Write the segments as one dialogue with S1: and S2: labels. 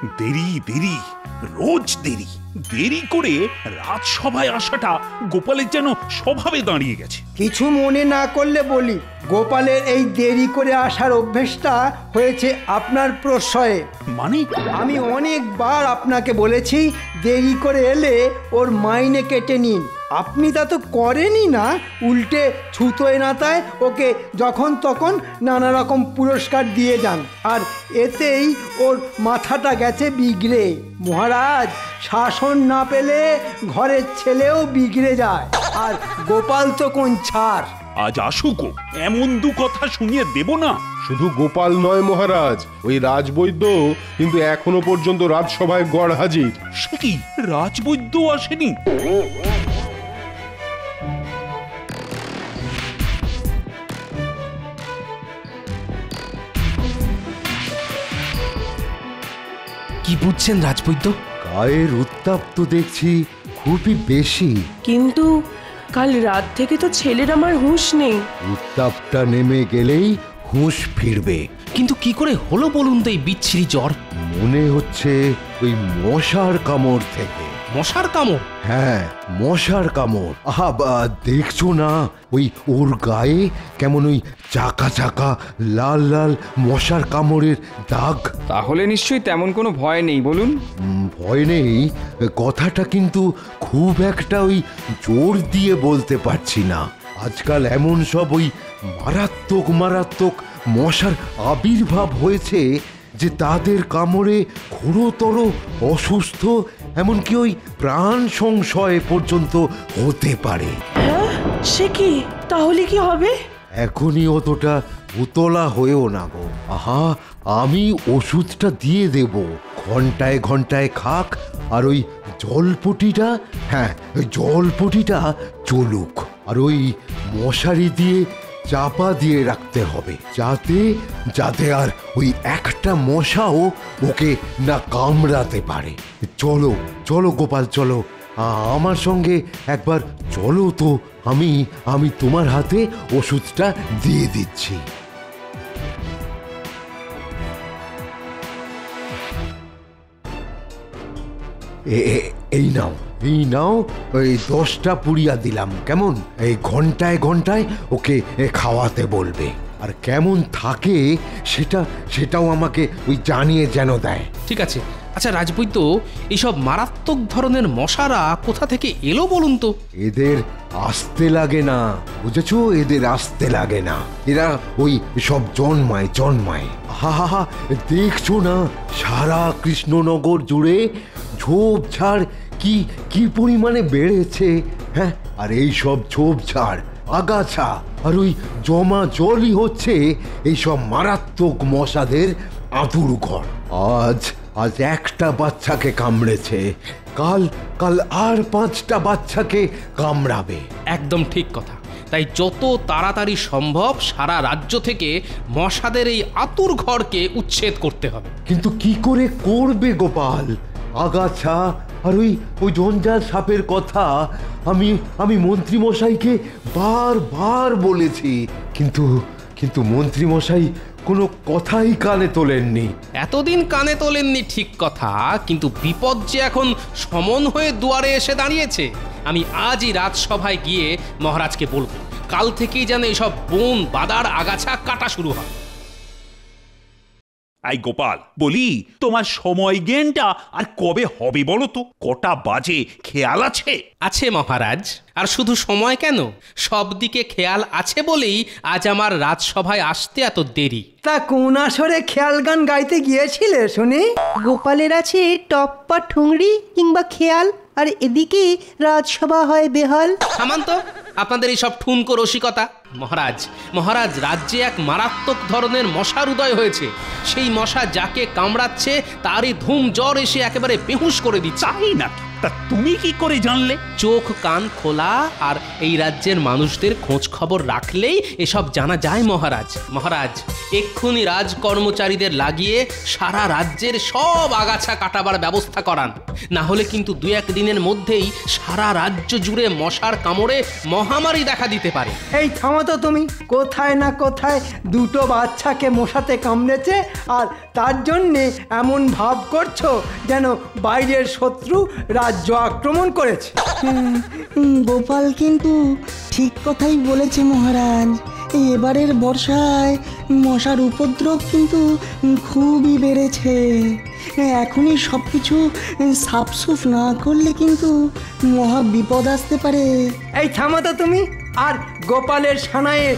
S1: দেরি দেরি, রোজ দেরি। দেরি করে রাজসভায় আসাটা গোপালের যেন স্বভাবে দাঁড়িয়ে গেছে।
S2: কিছু মনে না করলে বলি, গোপালের এই দেরি করে আসার অভ্যেসটা হয়েছে আপনার প্রশ্রয়ে।
S1: মানে?
S2: আমি অনেকবার আপনাকে বলেছি দেরি করে এলে ওর মাইনে কেটে নিন। আপনি তা তো করেনই না, উল্টে ছুতোয় নাতায় ওকে যখন তখন নানা রকম পুরস্কার দিয়ে যান। আর এতেই ওর মাথাটা গেছে বিগড়ে। মহারাজ, শাসন না পেলে ঘরের ছেলেও বিগড়ে যায়, আর গোপাল তো কোন ছাড়।
S1: আজ আসুক, এমন দু কথা শুনিয়ে দেব না।
S3: শুধু গোপাল নয় মহারাজ, ওই রাজবৈদ্য কিন্তু এখনো পর্যন্ত রাজসভায় গড় হাজির।
S1: সে কি, রাজবৈদ্য আসেনি?
S4: কি বুঝছেন রাজবৈদ্য?
S5: গায়ের উত্তাপ তো দেখছি খুবই বেশি।
S6: কিন্তু কাল রাত থেকে তো ছেলের আমার হুঁশ নেই।
S5: উত্তাপটা নেমে গেলেই হুঁশ ফিরবে।
S4: কিন্তু কি করে হলো বলুন তো এই বিচ্ছিরি জ্বর?
S5: মনে হচ্ছে ওই মশার কামড় থেকে।
S4: মশার কামড়?
S5: হ্যাঁ, মশার কামড়। আহা, দেখছো না ওই ওর গায়ে কেমন ওই চাকা চাকা লাল লাল মশার কামড়ের দাগ?
S7: তাহলে নিশ্চয়ই তেমন কোনো ভয় নেই, বলুন।
S5: ভয় নেই কথাটা কিন্তু খুব একটা ওই জোর দিয়ে বলতে পারছি না। আজকাল এমন সব ওই মারাত্মক মারাত্মক মশার আবির্ভাব হয়েছে যে তাদের কামড়ে ঘোরতর অসুস্থ, এমনকি ওই প্রাণ সংশয় পর্যন্ত হতে পারে।
S6: হ্যাঁ, সে কি? তাহলে কি হবে?
S5: এখনই অতটা উতলা হয়েও না গো। আহা, আমি ওষুধটা দিয়ে দেব, ঘন্টায় ঘন্টায় খাক, আর ওই জলপটিটা, হ্যাঁ ওই জলপটিটা চলুক, আর ওই মশারি দিয়ে চাপা দিয়ে রাখতে হবে, যাতে যাতে আর ওই একটা মশাও ওকে না কামড়াতে পারে। চলো চলো গোপাল, চলো আমার সঙ্গে একবার চলো তো, আমি তোমার হাতে ওষুধটা দিয়ে দিচ্ছি। এই নাও, এই নাও, ওই 10টা পুড়িয়া দিলাম, কেমন? এই ঘন্টায় ঘন্টায় ওকে খাওয়াতে বলবে, আর কেমন থাকে সেটাও আমাকে ওই জানিয়ে যেন দেয়।
S4: ঠিক আছে। আচ্ছা রাজবৈদ্য, এইসব মারাত্মক ধরনের মশারা কোথা থেকে এলো বলুন তো?
S5: এদের আসতে লাগে না, বুঝেছো? এদের আসতে লাগে না, এরা ওই সব জন্মায়। হা হা হা, দেখছো না সারা কৃষ্ণনগর জুড়ে ঝোপঝাড় কি পরিমাণে বেড়েছে? হ্যাঁ, আর এই সব ঝোপঝাড়, আগাছা আর ওই জমা জলই হচ্ছে এইসব মারাত্মক মশাদের আঁতুড় ঘর। আজ একটা বাচ্চাকে কামড়েছে, কাল আর 5টা বাচ্চাকে কামড়াবে।
S4: একদম ঠিক কথা। তাই যত তাড়াতাড়ি সম্ভব সারা রাজ্য থেকে মশাদের এই আতুর ঘরকে উচ্ছেদ করতে হবে।
S5: কিন্তু কি করে করবে গোপাল? আগাছা আর ওই জঞ্জাল সাপের কথা আমি মন্ত্রী মশাইকে বারবার বলেছি, কিন্তু মন্ত্রী মশাই কোনো কথাই কানে তোলেননি।
S4: এতদিন কানে তোলেননি ঠিক কথা, কিন্তু বিপদ যে এখন সমন হয়ে দুয়ারে এসে দাঁড়িয়েছে। আমি আজই রাজসভায় গিয়ে মহারাজকে বলবো, কাল থেকেই যেন এসব বন বাদার আগাছা কাটা শুরু হয়।
S1: আই গোপাল, বলি তোমার সময় জ্ঞানটা আর কবে হবে বলো তো? কটা বাজে খেয়াল আছে?
S4: আছে মহারাজ, আর শুধু সময় কেন, সব দিকে খেয়াল আছে বলেই আজ আমার রাজসভায় আসতে এত দেরি।
S2: তা কোন আসরে খেয়াল গান গাইতে গিয়েছিলে শুনি?
S8: গোপালের আছে টপ্পা ঠুংরি কিংবা খেয়াল, আর এদিকে রাজসভা হয় বেহাল।
S4: থামান তো আপনাদের এই সব ঠুনকো রসিকতা। মহারাজ, রাজ্যে এক মারাত্মক ধরনের মশার উদয় হয়েছে। সেই মশা যাকে কামড়াচ্ছে তারই ধুম জ্বর এসে একেবারে বেহুশ করে দিচ্ছে।
S1: তাই নাকি? তা তুমি কি করে জানলে?
S4: চোখ কান খোলা আর এই রাজ্যের মানুষদের খোঁজ খবর রাখলেই এসব জানা যায় মহারাজ। মহারাজ, এক্ষুনি রাজ কর্মচারীদের লাগিয়ে সারা রাজ্যের সব আগাছা কাটাবার ব্যবস্থা করান, না হলে কিন্তু 2-1 দিনের মধ্যেই সারা রাজ্য জুড়ে মশার কামড়ে মহামারী দেখা দিতে পারে।
S2: এই থামো তো তুমি, কোথায় না কোথায় দুটো বাচ্চাকে মশাতে কামড়েছে আর তার জন্যে এমন ভাব করছো যেন বাইরের শত্রু রাজ্য আক্রমণ করেছে।
S9: গোপাল কিন্তু ঠিক কথাই বলেছে মহারাজ। এবারের বর্ষায় মশার উপদ্রব কিন্তু খুবই বেড়েছে। এখনই সব কিছু সাফসুফ না করলে কিন্তু মহা বিপদ আসতে পারে।
S2: এই থামো তো তুমি, আর গোপালের সানায়ে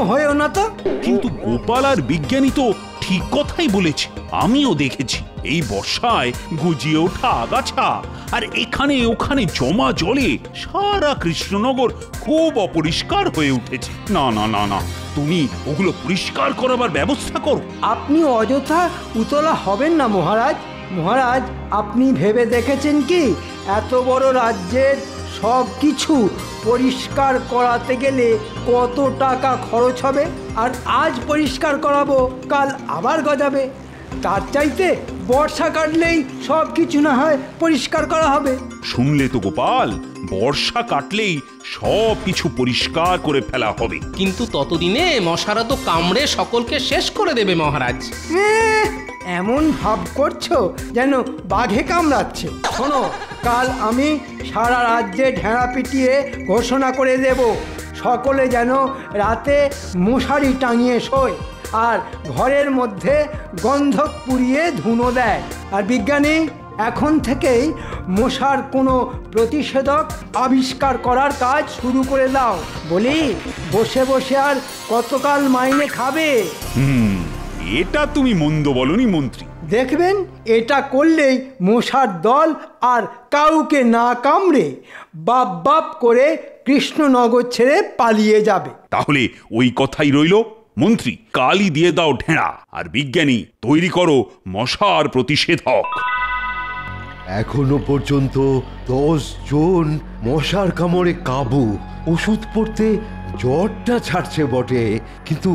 S2: হয়েও না তো।
S1: কিন্তু গোপাল আর বিজ্ঞানী তো ঠিক কথাই বলেছে। আমিও দেখেছি এই বর্ষায় গজিয়ে ওঠা আগাছা আর এখানে ওখানে জমা জলে সারা কৃষ্ণনগর খুব অপরিষ্কার হয়ে উঠেছে। না না না না, তুমি ওগুলো পরিষ্কার করাবার ব্যবস্থা করো।
S2: আপনি অযথা উতলা হবেন না মহারাজ। মহারাজ, আপনি ভেবে দেখেছেন কি এত বড় রাজ্যের সব কিছু পরিষ্কার করাতে গেলে কত টাকা খরচ হবে? আর আজ পরিষ্কার করাবো, কাল আবার গজাবে। তার চাইতে বর্ষা কাটলেই সব কিছু না হয় পরিষ্কার করা হবে।
S1: শুনলে তো গোপাল, বর্ষা কাটলেই সব কিছু পরিষ্কার করে ফেলা হবে।
S4: কিন্তু ততদিনে মশারা তো কামড়ে সকলকে শেষ করে দেবে মহারাজ।
S2: এমন ভাব করছো যেন বাঘে কামড়াচ্ছে। শোনো, কাল আমি সারা রাজ্যে ঢেঁড়া পিটিয়ে ঘোষণা করে দেব সকলে যেন রাতে মশারি টাঙিয়ে শোয় আর ঘরের মধ্যে গন্ধক পুড়িয়ে ধুনো দেয়। আর বিজ্ঞানী, এখন থেকেই মশার কোনো প্রতিষেধক আবিষ্কার করার কাজ শুরু করে দাও। বলি, বসে বসে আর কতকাল মাইনে খাবে?
S1: এটা তুমি মন্দ বলনি মন্ত্রী।
S2: দেখবেন এটা করলেই মশার দল আর কাউকে না কামড়ে বাপ বাপ করে কৃষ্ণনগর ছেড়ে পালিয়ে যাবে।
S1: তাহলে ওই কথাই রইল মন্ত্রী, কালই দিয়ে দাও ঢেঁড়া, আর বিজ্ঞানী তৈরি করো মশার প্রতিষেধক।
S5: এখনো পর্যন্ত 10 জন মশার কামড়ে কাবু। ওষুধ পড়তে জ্বরটা ছাড়ছে বটে, কিন্তু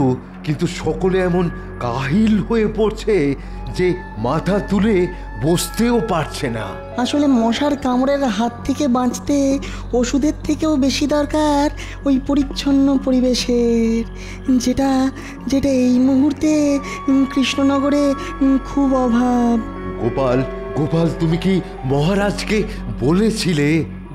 S5: কিন্তু সকলে এমন কাহিল হয়ে পড়ছে যে মাথা তুলে বসতেও পারছে না।
S9: আসলে মশার কামড়ের হাত থেকে বাঁচতে ওষুধের থেকেও বেশি দরকার ওই পরিচ্ছন্ন পরিবেশের, যেটা যেটা এই মুহূর্তে কৃষ্ণনগরে খুব অভাব।
S5: গোপাল, গোপাল, তুমি কি মহারাজকে বলেছিলে?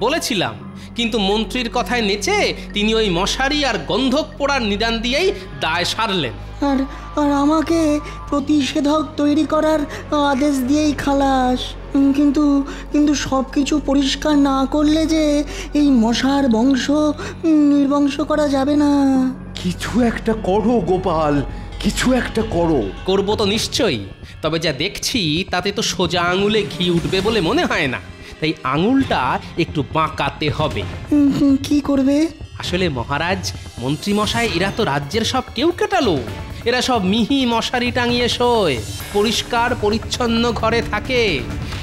S4: বলেছিলাম, কিন্তু মন্ত্রীর কথায় নেচে তিনি ওই মশারি আর গন্ধক পোড়ার নিদান দিয়েই দায় সারলেন।
S9: আর আর আমাকে প্রতিষেধক তৈরি করার আদেশ দিয়েই খালাস। কিন্তু কিন্তু সব কিছু পরিষ্কার না করলে যে এই মশার বংশ নির্বংশ করা যাবে না।
S5: কিছু একটা করো গোপাল, কিছু একটা করো।
S4: করবো তো নিশ্চয়ই, তবে যা দেখছি তাতে তো সোজা আঙুলে ঘি উঠবে বলে মনে হয় না, তাই আঙুলটা একটু বাঁকাতে হবে।
S9: কি করবে?
S4: আসলে মহারাজ, মন্ত্রী মশাই এরা তো রাজ্যের সব কেউ কেটালো। এরা সব মিহি মশারি টাঙিয়ে শোয়, পরিষ্কার পরিচ্ছন্ন ঘরে থাকে।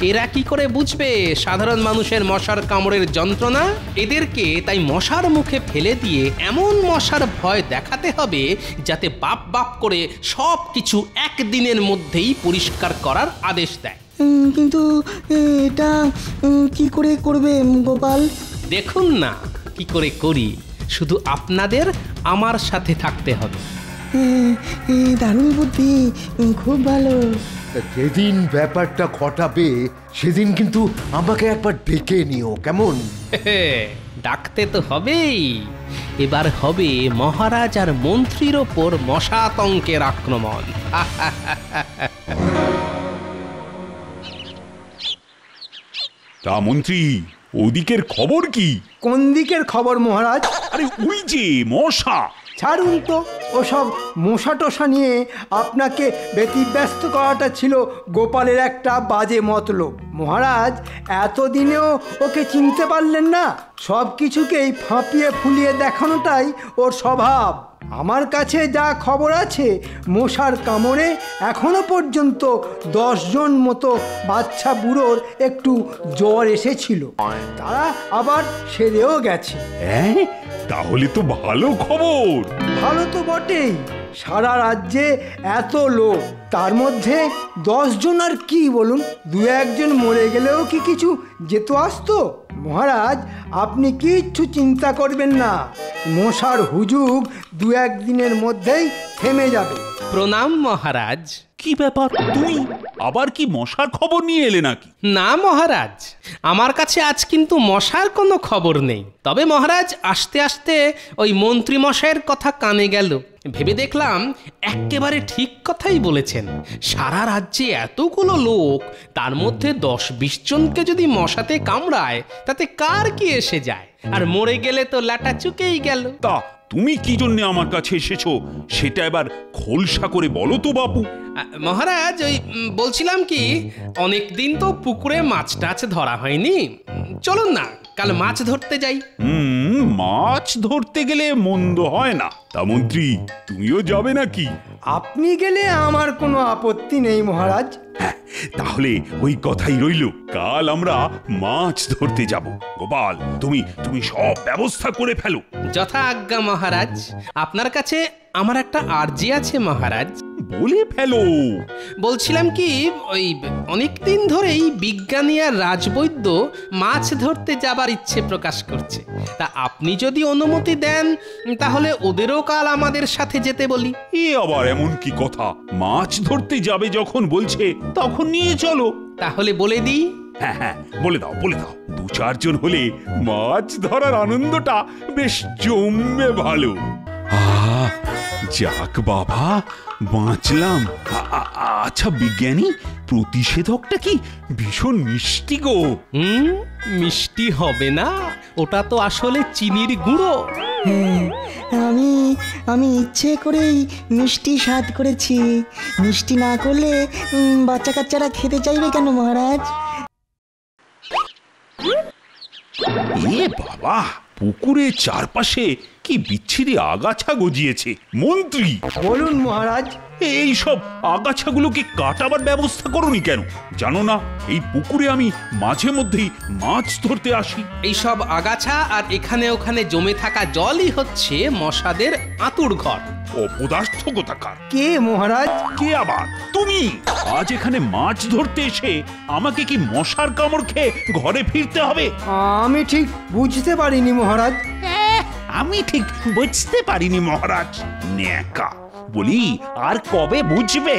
S4: এরা কি করে বুঝবে সাধারণ মানুষের মশার কামড়ের যন্ত্রণা? এদেরকে তাই মশার মুখে ফেলে দিয়ে এমন মশার ভয় দেখাতে হবে যাতে বাপ বাপ করে সব কিছু একদিনের মধ্যেই পরিষ্কার করার আদেশ দেয়।
S9: কিন্তু এটা কি করে করবে গোপাল?
S4: দেখুন না কি করে করি, শুধু আপনাদের আমার সাথে থাকতে হবে।
S9: দারুণ বুদ্ধি, খুব ভালো।
S5: যেদিন ব্যাপারটা ঘটাবে সেদিন কিন্তু আমাকে একবার ডেকে নিও, কেমন?
S4: ডাকতে তো হবেই। এবার হবে মহারাজ আর মন্ত্রীর ওপর মশাতঙ্কের আক্রমণ।
S1: তা মন্ত্রী, ওদিকের খবর কি?
S2: কোন দিকের খবর মহারাজ?
S1: আরে ওই যে মশা।
S2: ছাড়ুন তো ওসব মশা টশা নিয়ে। আপনাকে ব্যতিব্যস্ত করাটা ছিল গোপালের একটা বাজে মতলব। মহারাজ, এতদিনেও ওকে চিনতে পারলেন না? সব কিছুকেই ফাঁপিয়ে ফুলিয়ে দেখানোটাই ওর স্বভাব। আমার কাছে যা খবর আছে মশার কামড়ে এখনো পর্যন্ত 10 জন মতো বাচ্চা বুড়োর একটু জ্বর এসেছিল, তারা আবার সেরেও গেছে।
S1: হ্যাঁ, তাহলে তো ভালো খবর।
S2: ভালো তো বটেই, সারা রাজ্যে এত লোক, তার মধ্যে 10 জন আর কি বলুন, 2-1 জন মরে গেলেও কি কিছু যেত আসতো? মহারাজ, আপনি কিচ্ছু চিন্তা করবেন না, মশার হুজুগ 2-1 দিনের মধ্যেই থেমে যাবে।
S4: প্রণাম মহারাজ।
S1: কি ব্যাপার, তুমি আবার কি মশার খবর নিয়ে এলে নাকি?
S4: না মহারাজ, আমার কাছে আজ কিন্তু মশার কোনো খবর নেই। তবে মহারাজ, আস্তে আস্তে ওই মন্ত্রী মশাইয়ের কথা কানে গেল, ভেবে দেখলাম একেবারে ঠিক কথাই বলেছেন। সারা রাজ্যে এতগুলো লোক, তার মধ্যে 10-20 জনকে যদি মশাতে কামড়ায় তাতে কার কি এসে যায়, আর মরে গেলে তো লাটা চুকেই গেল।
S1: তা তুমি কি জন্য আমার কাছে এসেছো সেটা এবার খোলসা করে বলো তো বাপু।
S4: মহারাজ, ওই বলছিলাম কি, অনেক দিন তো পুকুরে মাছ টাছ ধরা হয়নি, চলুন না কাল মাছ ধরতে যাই।
S1: মাছ ধরতে গেলে মন্দ হয় না। তা মন্ত্রী, তুমিও যাবে নাকি?
S2: আপনি গেলে আমার কোনো আপত্তি নেই মহারাজ।
S1: তাহলে ওই কথাই রইল, কাল আমরা মাছ ধরতে যাব। গোপাল, তুমি সব ব্যবস্থা করে ফেলো।
S4: যথা আজ্ঞা মহারাজ। আপনার কাছে আমার একটা আর্জি আছে মহারাজ।
S1: বলে ফেলো।
S4: বলছিলাম কি, ওই অনেক দিন ধরেই বিজ্ঞানী আর রাজবৈদ্য মাছ ধরতে যাবার ইচ্ছে প্রকাশ করছে। তা আপনি যদি অনুমতি দেন তাহলে ওদেরও কাল আমাদের সাথে যেতে বলি।
S1: এ আবার এমন কি কথা, মাছ ধরতে যাবে যখন বলছে তখন নিয়ে চলো।
S4: তাহলে বলে দিই।
S1: হ্যাঁ, বলে দাও। 2-4 জন হলে মাছ ধরার আনন্দটা বেশ জমবে ভালো। যাক বাবা, বাঁচলাম। আচ্ছা বিজ্ঞানী, প্রতিষেধকটা কি ভীষণ মিষ্টি গো?
S4: মিষ্টি হবে না, ওটা তো আসলে চিনির গুঁড়ো।
S9: হ্যাঁ, আমি ইচ্ছে করেই মিষ্টি স্বাদ করেছি। মিষ্টি না করলে বাচ্চা কাচ্চারা খেতে চাইবে কেন মহারাজ?
S1: এ বাবা, পুকুরের চারপাশে কি বিচ্ছিরি আগাছা গজিয়েছে। মন্ত্রী,
S2: বলুন মহারাজ।
S1: এই সব আগাছাগুলোকে কাটাবার ব্যবস্থা করোনি কেন? জানো না এই পুকুরে আমি মাঝে মধ্যেই মাছ ধরতে আসি।
S4: এই সব আগাছা আর এখানে ওখানে জমে থাকা জলই হচ্ছে মশাদের আঁতুড় ঘর।
S1: অপদার্থ কোথাকার।
S2: কে মহারাজ?
S1: কে আবার? তুমি আজ এখানে মাছ ধরতে এসে আমাকে কি মশার কামড় খেয়ে ঘরে ফিরতে হবে?
S2: আমি ঠিক বুঝতে পারিনি মহারাজ।
S1: আমি ঠিক বুঝতে পারিনি মহারাজ। ন্যাকা বলি, আর কবে বুঝবে?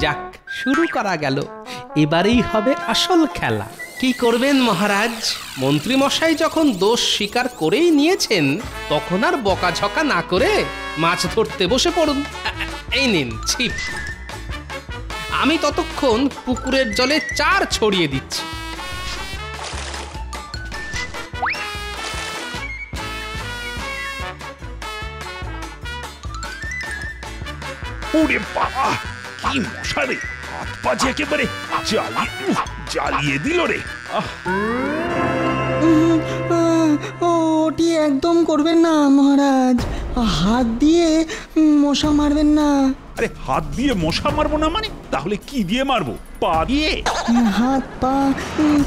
S4: যাক, শুরু করা গেল, এবারেই হবে আসল খেলা। কি করবেন মহারাজ, মন্ত্রী মশাই যখন দোষ স্বীকার করেই নিয়েছেন তখন আর বকাঝকা না করে মাছ ধরতে বসে পড়ুন। এই নিন ছিপ। আমি ততক্ষণ পুকুরের জলে চার ছড়িয়ে দিচ্ছি।
S1: ওরে বাবা, কি মশা রে! হাত পা যে একেবারে জ্বালিয়ে দিল রে।
S9: ওটি একদম করবেন না মহারাজ, হাত দিয়ে মশা মারবেন না।
S1: আরে হাত দিয়ে মশা মারবো না মানে? তাহলে কি দিয়ে মারবো? পা দিয়ে?
S9: হাত পা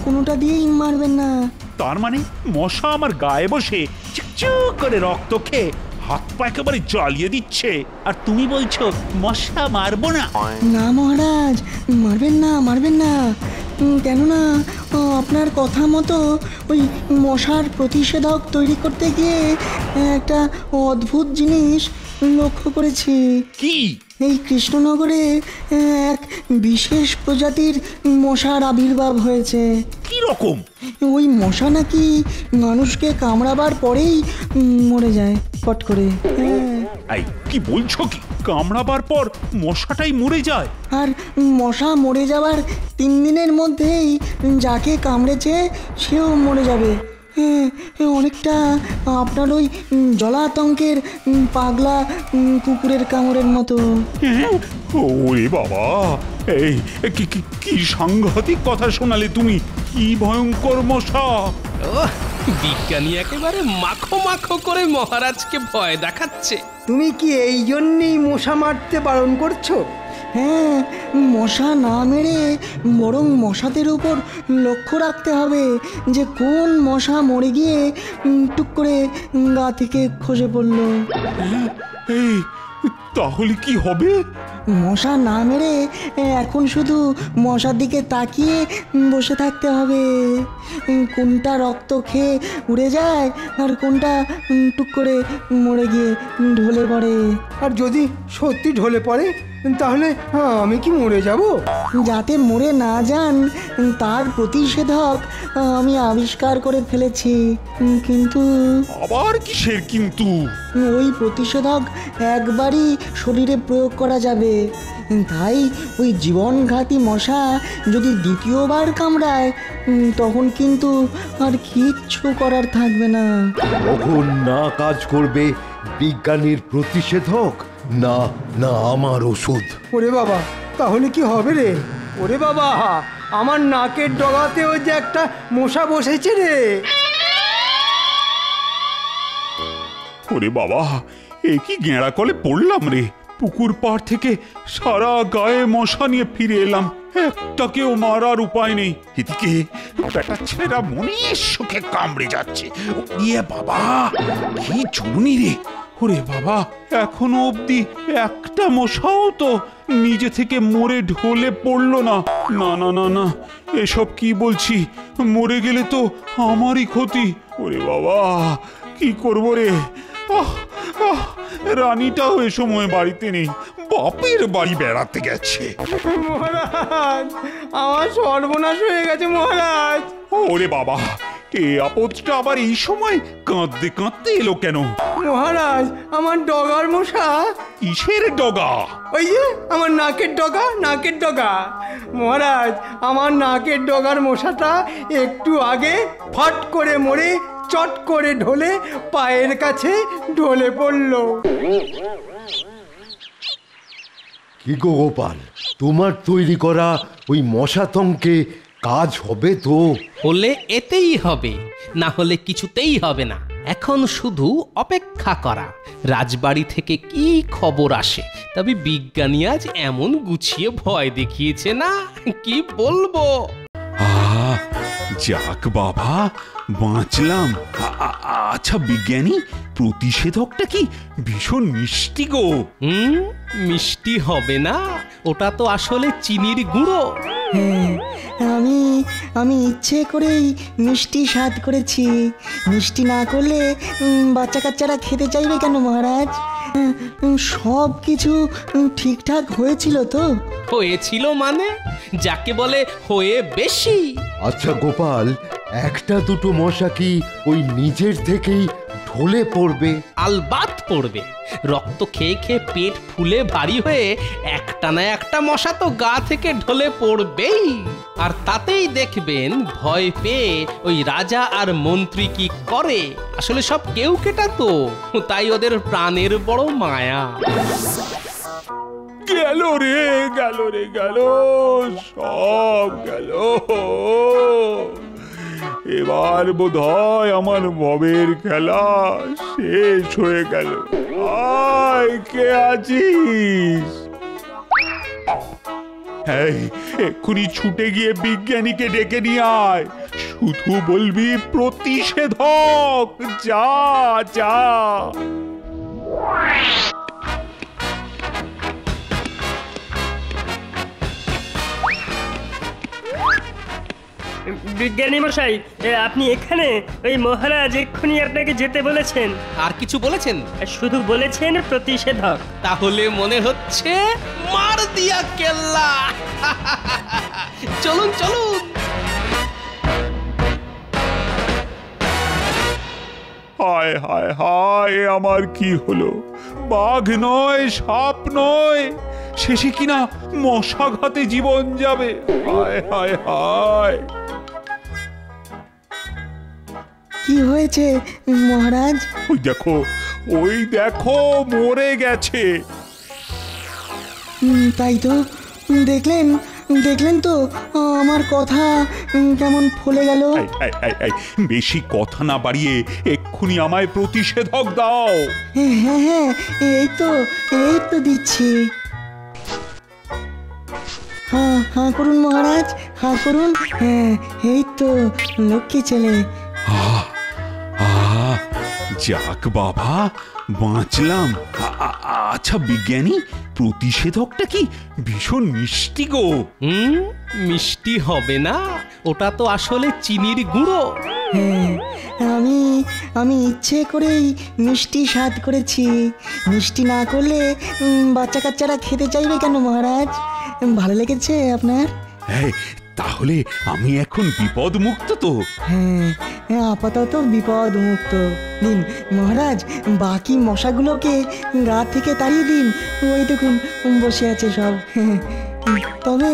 S9: কোনোটা দিয়েই মারবেন না।
S1: তার মানে মশা আমার গায়ে বসে চুকচুক করে রক্ত খেয়ে হাত পা একেবারে জ্বালিয়ে দিচ্ছে, আর তুমি বলছো মশা মারবো না?
S9: না মহারাজ, মারবেন না। কেননা আপনার কথা মতো ওই মশার প্রতিষেধক তৈরি করতে গিয়ে একটা অদ্ভুত জিনিস লক্ষ্য করেছি।
S1: কি?
S9: এই কৃষ্ণনগরে এক বিশেষ প্রজাতির মশার আবির্ভাব হয়েছে।
S1: কি রকম?
S9: ওই মশা নাকি মানুষকে কামড়াবার পরেই মরে যায় পট করে।
S1: এই কি বলছো কি? কামড়াবার পর মশাটাই মরে যায়?
S9: আর মশা মরে যাওয়ার 3 দিনের মধ্যেই যাকে কামড়েছে সেও মরে যাবে। অনেকটা আপনার ওই জলাতঙ্কের পাগলা কুকুরের কামড়ের মতো।
S1: ওরে বাবা, এই কি সাংঘাতিক কথা শোনালে তুমি! কি ভয়ঙ্কর মশা!
S4: বিজ্ঞানী একেবারে মাখো মাখো করে মহারাজকে ভয় দেখাচ্ছে।
S2: তুমি কি এই জন্যেই মশা মারতে বারণ করছো?
S9: হ্যাঁ, মশা না মেরে বরং মশাদের উপর লক্ষ্য রাখতে হবে যে কোন মশা মরে গিয়ে টুক করে গা থেকে খসে পড়লো।
S1: এই তাহলে কি হবে?
S9: মশা না মেরে এখন শুধু মশার দিকে তাকিয়ে বসে থাকতে হবে। কোনটা রক্ত খেয়ে উড়ে যায় আর কোনটা টুক করে মরে গিয়ে ঢলে পড়ে।
S2: আর যদি সত্যি ঢলে পড়ে তাহলে আমি কি মরে যাব?
S9: যাতে মরে না যান তার প্রতিষেধক আমি আবিষ্কার করে ফেলেছি। কিন্তু
S1: আবার কিসের কিন্তু?
S9: ওই প্রতিষেধক একবারই শরীরে প্রয়োগ করা যাবে। তাই ওই জীবনঘাতী মশা যদি দ্বিতীয়বার কামড়ায় তখন কিন্তু আর কিচ্ছু করার থাকবে না।
S5: তখন না কাজ করবে বিজ্ঞানীর প্রতিষেধক, না না আমার ওষুধ।
S2: ওরে বাবা, তাহলে কি হবে রে? ওরে বাবা, আমার নাকের ডগাতেও যে একটা মশা বসেছে রে।
S1: ওরে বাবা, এ কি গেঁড়া কলে পড়লাম রে। পুকুর পাড় থেকে সারা গায়ে মশা নিয়ে ফিরে এলাম, একটাকেও মারার উপায় নেই। এদিকে বেটা ছেলেরা মনের সুখে কামড়ে যাচ্ছে। ইয়ে বাবা, কি চুনি রে। ওরে বাবা, এখনো অবধি একটা মশাও তো নিজে থেকে মরে ঢলে পড়লো না। না না না না, এসব কি বলছি? মরে গেলে তো আমারই ক্ষতি। ওরে বাবা, কি করবো রে? রানীটাও এ সময় বাড়িতে নেই, বাপের বাড়ি বেড়াতে গেছে।
S2: মহারাজ, আমার সর্বনাশ হয়ে গেছে মহারাজ।
S1: ওরে বাবা, এ আপদটা আবার এই সময় কাঁদতে কাঁদতে এলো কেন?
S2: মহারাজ, আমার ডগার মশা।
S1: কিসের ডগা?
S2: ওই যে আমার নাকের ডগা, নাকের ডগা। মহারাজ, আমার নাকের ডগার মশাটা একটু আগে ফট করে মরে চট করে ঢলে পায়ের কাছে ঢলে পড়লো।
S5: কি গো গোপাল, তোমার তৈরি করা ওই মশাতঙ্কে কাজ হবে তো?
S4: হলে এতেই হবে, না হলে কিছুতেই হবে না। এখন শুধু অপেক্ষা করা রাজবাড়ি থেকে কি খবর আসে। তবে বিজ্ঞানী আজ এমন গুছিয়ে ভয় দেখিয়েছে না, কি বলবো।
S1: যাক বাবা, বাঁচলাম। আচ্ছা বিজ্ঞানী, প্রতিষেধকটা কি ভীষণ মিষ্টি গো?
S4: মিষ্টি হবে না, ওটা তো আসলে চিনির গুঁড়ো।
S9: হ্যাঁ, আমি ইচ্ছে করেই মিষ্টি স্বাদ করেছি। মিষ্টি না করলে বাচ্চা কাচ্চারা খেতে চাইবে কেন মহারাজ? সব কিছু ঠিকঠাক হয়েছিল তো?
S4: হয়েছিল মানে? যাকে বলে হয়ে বেশি।
S5: আচ্ছা গোপাল, একটা দুটো মশা কি ওই নিজের থেকেই ঢলে পড়বে?
S4: আলবাত পড়বে। রক্ত খেয়ে খেয়ে পেট ফুলে ভারী হয়ে একটা না একটা মশা তো গা থেকে ঢলে পড়বেই। আর তাতেই দেখবেন ভয় পেয়ে ওই রাজা আর মন্ত্রী কি করে। আসলে সব কেউ কেটা তো, তাই ওদের প্রাণের বড় মায়া।
S1: গেল রে, গেল রে, গেল, সব গেল। এবার বোধহয় আমার ভবের খেলা শেষ হয়ে গেল। আয়, কে আছিস? এই, এক্ষুনি ছুটে গিয়ে বিজ্ঞানীকে ডেকে নিয়ে আয়। শুধু বলবি প্রতিষেধক। যা যা।
S10: বিজ্ঞানী মশাই, আপনি এখানে? ওই মহারাজ এক্ষুনি আপনাকে যেতে বলেছেন।
S4: আর কিছু বলেছেন?
S10: শুধু বলেছেন প্রতিষেধক।
S4: তাহলে মনে হচ্ছে মার দিয়া কেল্লা। চলুন চলুন।
S1: হায় হায় হায়, আমার কি হলো? বাঘ নয়, সাপ নয়, শেষে কিনা মশাঘাতে জীবন যাবে। হায় হায় হায়।
S9: কি হয়েছে মহারাজ?
S1: ওই দেখো মরে গেছে।
S9: তাই তো, দেখলেন দেখলেন তো আমার কথা কেমন ফলে গেল।
S1: এই, বেশি কথা না বাড়িয়ে এক্ষুনি আমায় প্রতিষেধক দাও।
S9: হ্যাঁ হ্যাঁ, এই তো দিচ্ছি। হ্যাঁ হ্যাঁ করুন মহারাজ, হ্যাঁ করুন। হ্যাঁ এই তো লক্ষ্মী ছেলে।
S1: যাক বাবা, বাঁচলাম। আচ্ছা বিজ্ঞানী, প্রতিষেধকটা কি ভীষণ মিষ্টি গো?
S4: মিষ্টি হবে না, ওটা তো আসলে চিনির গুঁড়ো।
S9: হ্যাঁ, আমি ইচ্ছে করেই মিষ্টি স্বাদ করেছি। মিষ্টি না করলে বাচ্চা কাচ্চারা খেতে চাইবে কেন মহারাজ? ভালো লেগেছে আপনার?
S1: হ্যাঁ, তাহলে আমি এখন বিপদ মুক্ত তো?
S9: হ্যাঁ, আপাতত বিপদ মুক্ত। দিন মহারাজ, বাকি মশাগুলোকে গা থেকে তাড়িয়ে দিন। ওই দেখুন বসে আছে সব। তবে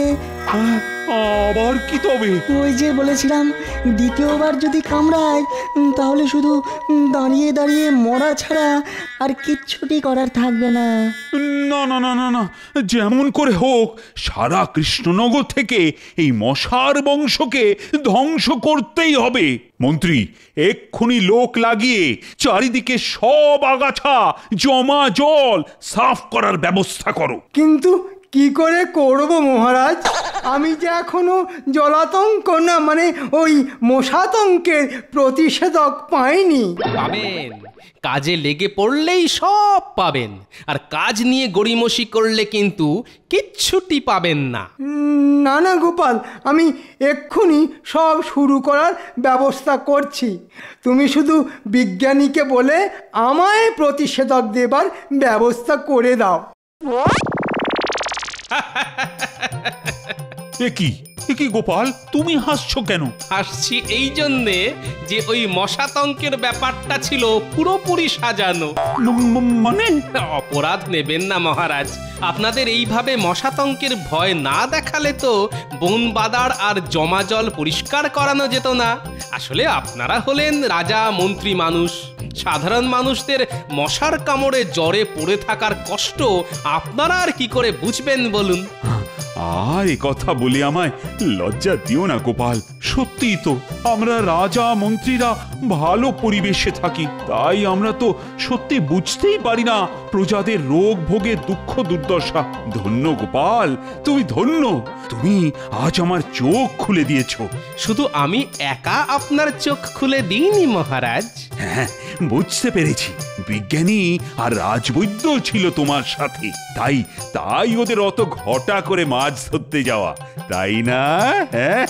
S1: আবার কি তবে?
S9: ওই যে বলেছিলাম, দ্বিতীয়বার যদি কামড়ায় তাহলে শুধু দাঁড়িয়ে দাঁড়িয়ে মরা ছাড়া আর কিচ্ছুটি করার থাকবে না।
S1: না না না না না, যেমন করে হোক সারা কৃষ্ণনগর থেকে এই মশার বংশকে ধ্বংস করতেই হবে। মন্ত্রী, এক্ষুনি লোক লাগিয়ে চারিদিকে সব আগাছা জমা জল সাফ করার ব্যবস্থা করো।
S2: কিন্তু কি করে করব মহারাজ? আমি যে এখনো জলাতঙ্ক না মানে ওই মশাতঙ্কের প্রতিষেধক পাইনি।
S4: পাবেন, কাজে লেগে পড়লেই সব পাবেন। আর কাজ নিয়ে গড়িমসি করলে কিন্তু কিচ্ছুটি পাবেন না।
S2: না না গোপাল, আমি এক্ষুনি সব শুরু করার ব্যবস্থা করছি। তুমি শুধু বিজ্ঞানীকে বলে আমায় প্রতিষেধক দেবার ব্যবস্থা করে দাও।
S1: এ কি গোপাল, তুমি হাসছো কেন?
S4: হাসছি এই জন্যে যে ওই মশাতঙ্কের ব্যাপারটা ছিল পুরোপুরি সাজানো।
S1: মানে?
S4: অপরাধ নেবেন না মহারাজ, আপনাদের এইভাবে মশাতঙ্কের ভয় না দেখালে তো বন বাদার আর জমা জল পরিষ্কার করানো যেত না। আসলে আপনারা হলেন রাজা মন্ত্রী মানুষ, সাধারণ মানুষদের মশার কামড়ে জ্বরে পড়ে থাকার কষ্ট আপনারা আর কি করে বুঝবেন বলুন?
S1: আর এ কথা বলে আমায় লজ্জা দিও না গোপাল। সত্যিই তো আমরা রাজা মন্ত্রীরা ভালো পরিবেশে থাকি, তাই আমরা তো সত্যি বুঝতেই পারি না প্রজাদের রোগ ভোগের দুঃখ দুর্দশা। ধন্য গোপাল, তুমি ধন্য। তুমি আজ আমার চোখ খুলে দিয়েছো।
S4: শুধু আমি একা আপনার চোখ খুলে দিইনি মহারাজ।
S1: হ্যাঁ, বুঝতে পেরেছি, বিজ্ঞানী আর রাজবৈদ্য ছিল তোমার সাথে, তাই ওদের অত ঘটা করে মাছ ধরতে যাওয়া, তাই না? হ্যাঁ।